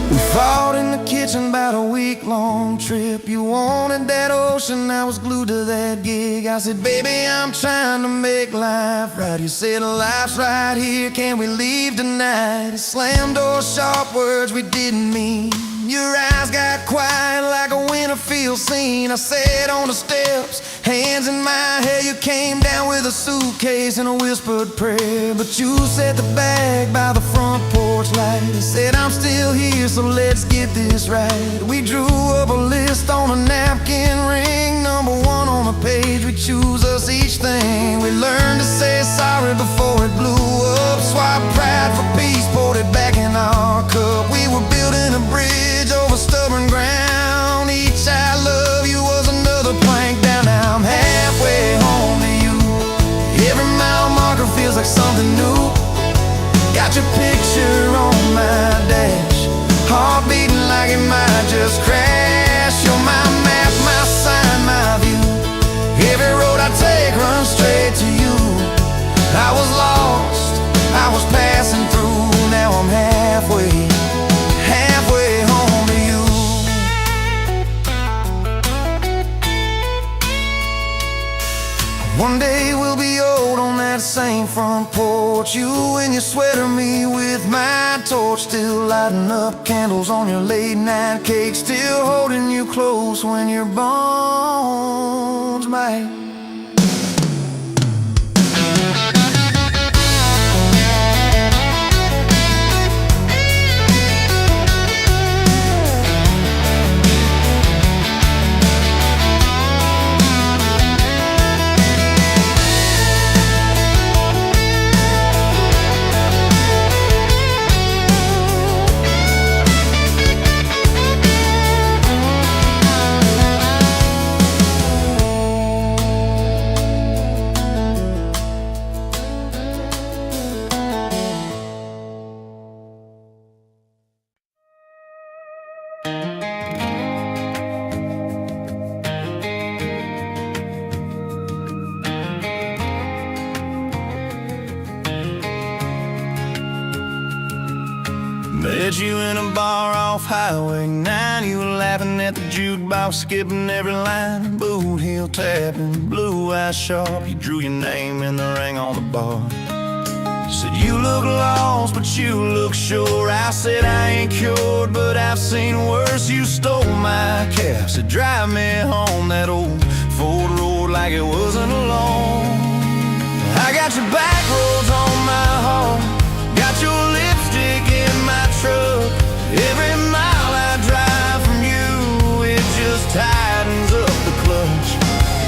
We fought in the kitchen about a week-long trip. You wanted that ocean, I was glued to that gig. I said, baby, I'm trying to make life right. You said, life's right here, can we leave tonight? Slam door, sharp words we didn't mean. Your eyes got quiet like a Winterfield scene. I sat on the steps, hands in my hair. You came down with a suitcase and a whispered prayer. But you set the bag by the front porch light and said, I'm still here, so let's get this right. We drew up a list on a napkin ring, number one on the page. We choose us each thing. We learned to say sorry before it blew up. Swap pride for peace, poured it back in our cup. We were building a bridge over stubborn ground. Each I love you was another plank down. Now I'm halfway home to you. Every mile marker feels like something new. Got your picture on my dash, heart beating like it might just crash. You're my map, my sign, my view. Every road I take runs straight to you. I was lost, I was passing through. Now I'm halfway home to you. One day we'll be old on that same front porch. You in your sweater, me with my torch. Still lighting up candles on your late night cake. Still holding you close when your bones might. Met you in a bar off Highway 9. You were laughing at the jukebox, skipping every line. Boot heel tapping, blue eyes sharp. You drew your name in the ring on the bar. You said you look lost, but you look sure. I said I ain't cured, but I've seen worse. You stole my cab, said drive me home. That old Ford road like it wasn't alone. I got your back roads on my heart, got your lipstick in my truck. Every mile I drive from you, it just tightens up the clutch.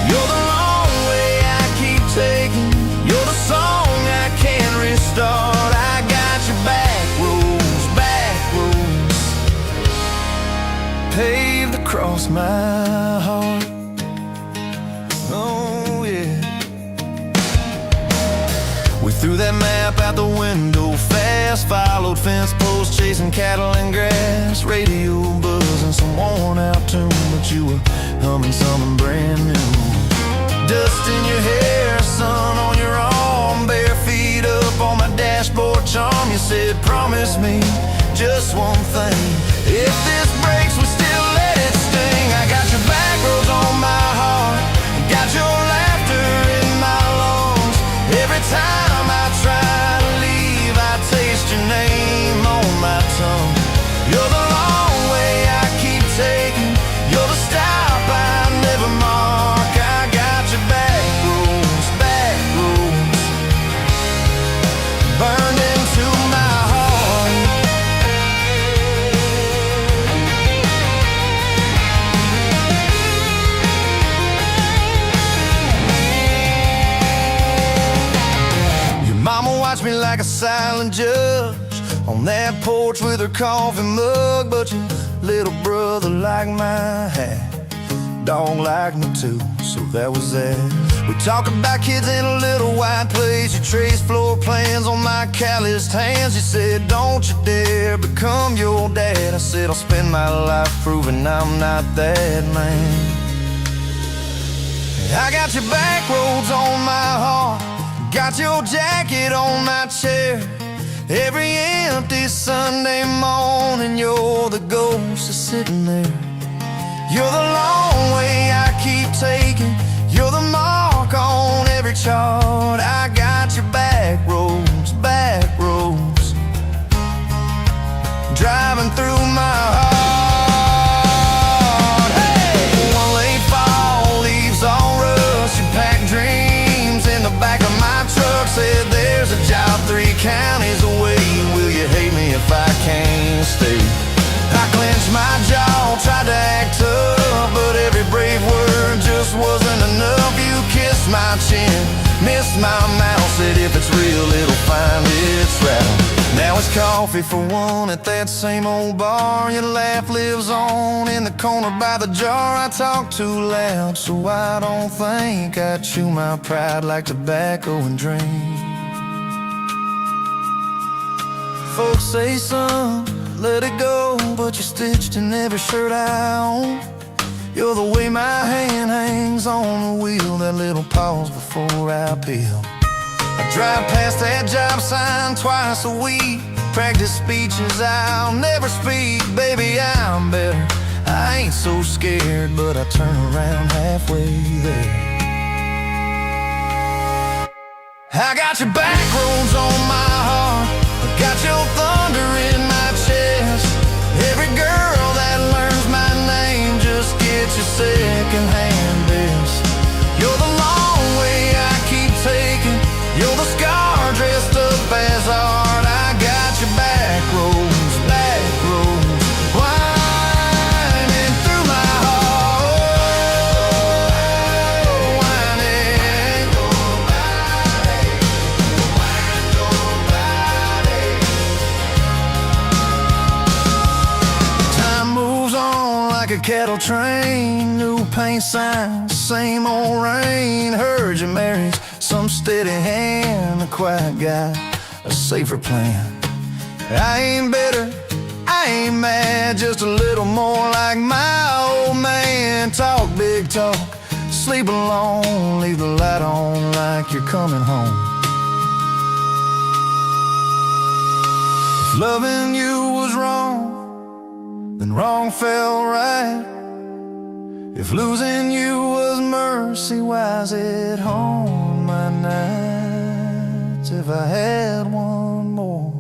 You're the long way I keep taking, you're the song I can't restart. I got your back roads paved across my heart. Oh yeah. We threw that map out the window fast, followed fence posts, chasing cattle and grass. Radio buzzing some worn out tune, but you were humming something brand new. Dust in your hair, sun on your arm, bare feet up on my dashboard charm. You said promise me just one thing, if this breaks we still let it sting. I got your back roads on my heart, got your laughter in my lungs. Every time I try to leave, I taste your name on my tongue. You're the long way I keep taking, you're the stop I never mark. I got your back roads burned into my heart. Your mama watched me like a silent judge on that porch with her coffee mug. But your little brother liked my hat, dog liked me too, so that was that. We talk about kids in a little white place. You traced floor plans on my calloused hands. You said don't you dare become your dad. I said I'll spend my life proving I'm not that man. I got your back roads on my heart, got your jacket on my chair. Every empty Sunday morning, you're the ghost that's sitting there. You're the long way I keep taking, you're the mark on every chart. I got your back roads driving through my heart. my jaw, tried to act tough, but every brave word just wasn't enough. You kissed my chin, missed my mouth, said if it's real it'll find its route. Now it's coffee for one at that same old bar. Your laugh lives on in the corner by the jar. I talk too loud, so I don't think I chew my pride like tobacco and drink. Folks say, son, let it go, but you're stitched in every shirt I own. You're the way my hand hangs on the wheel, that little pause before I peel. I drive past that job sign twice a week, practice speeches I'll never speak. Baby, I'm better, I ain't so scared, but I turn around halfway there. I got your back roads on my heart, I got your thunder in my chest. Every girl that learns my name just gets your second-hand best. You're the long way I keep taking, you're the scar dressed up as art. I got your back roads, winding through my heart, winding. Time moves on like a cattle train, new paint signs, same old rain. Heard you married some steady hand, a quiet guy, a safer plan. I ain't bitter, I ain't mad, just a little more like my old man. Talk big talk, sleep alone, leave the light on like you're coming home. If loving you was wrong, then wrong felt right. If losing you was mercy, why's it haunt my nights? If I had one more.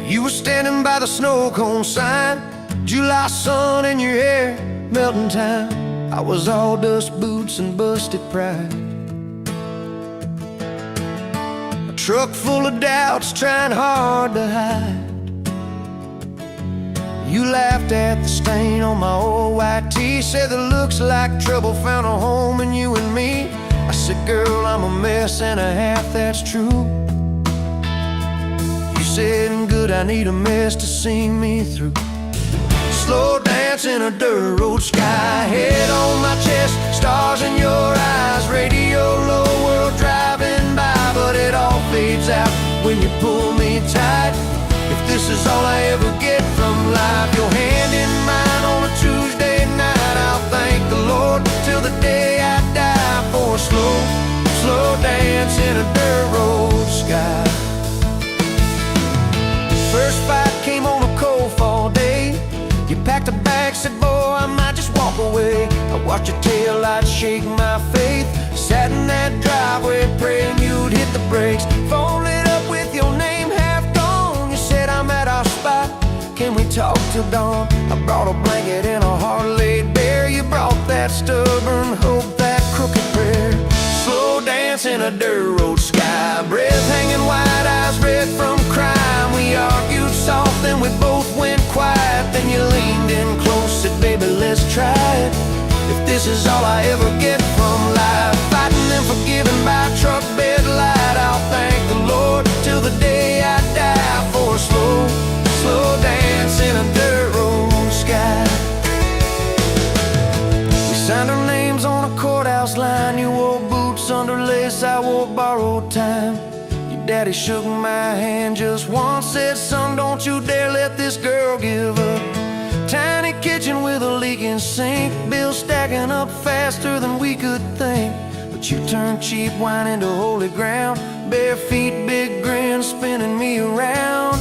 You were standing by the snow cone sign, July sun in your hair, melting time. I was all dust boots and busted pride. A truck full of doubts, trying hard to hide. You laughed at the stain on my old white tee, said that looks like trouble found a home in you and me. I said, girl, I'm a mess and a half, that's true. Said, good, I need a mess to see me through. Slow dance in a dirt road sky, head on my chest, stars in your eyes, radio low, world driving by, but it all fades out when you pull me tight. If this is all I ever get from life, your hand in mine on a Tuesday night, I'll thank the Lord till the day I die for a slow, slow dance in a dirt road sky. First fight came on a cold fall day. You packed a bag, said, boy, I might just walk away. I watched your taillights shake my faith. Sat in that driveway praying you'd hit the brakes. Phone lit up with your name half gone. You said, I'm at our spot, can we talk till dawn? I brought a blanket and a heart laid bare. You brought that stubborn hope, that crooked prayer. Slow dance in a dirt road sky, breath hanging wide, eyes red from crime. We argued soft, then we both went quiet. Then you leaned in close, said, baby, let's try it. If this is all I ever get from life, fighting and forgiving by truck bed light, I'll thank the Lord till the day I die for a slow, slow dance in a dirt road sky. We signed our names on a courthouse line. You wore boots under lace, I wore borrowed time. Daddy shook my hand just once, said, son, don't you dare let this this girl give up? Tiny kitchen with a leaking sink, bills stacking up faster than we could think. But you turned cheap wine into holy ground, bare feet, big grin, spinning me around.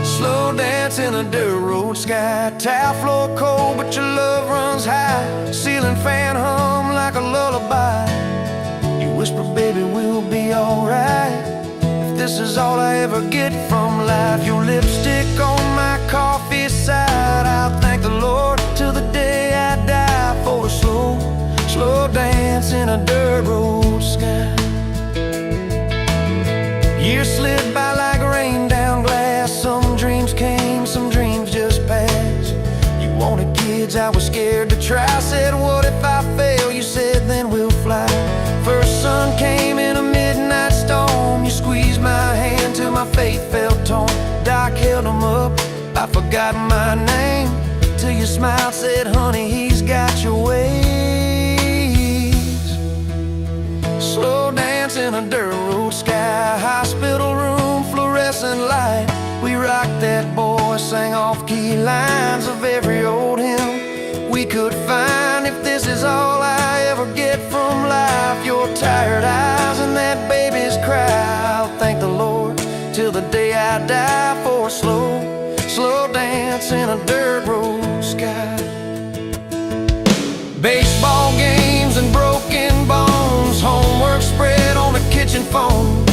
Slow dance in a dirt road sky, tile floor cold, but your love runs high. Ceiling fan hum like a lullaby. You whisper, baby, we'll be alright. If this is all I ever get from life, your lipstick on my coffee side, I'll thank the Lord till the day I die for a slow dance in a dirt road sky. Years slid by like rain down glass. Some dreams came, some dreams just passed. You wanted kids, I was scared to try. Said, what if I fail? You said, then we'll fly. First sun came in a midnight storm. You squeezed my hand till my faith felt torn. Doc held them up, I forgot my name, till you smiled, said, honey, he's got your ways. Slow dance in a dirt road sky, hospital room, fluorescent light. We rocked that boy, sang off-key lines of every old hymn we could find. If this is all I ever get from life, your tired eyes and that baby's cry, I'll thank the Lord till the day I die for a slow dance in a dirt road sky. Baseball games and broken bones, homework spread on the kitchen phone.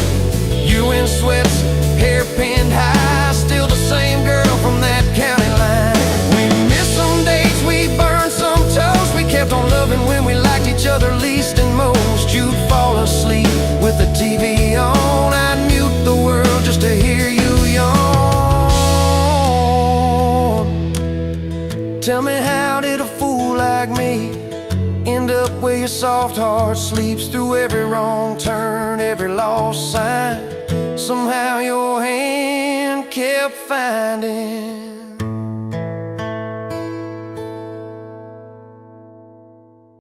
You in sweats, hair pinned high, still the same girl from that county line. We missed some dates, we burned some toast. We kept on loving when we liked each other least and most. You'd fall asleep with the TV on, I'd mute the world just to hear you yawn. Tell me, how did a fool like me end up where your soft heart sleeps? Through every wrong turn, every lost sign, somehow your hand kept finding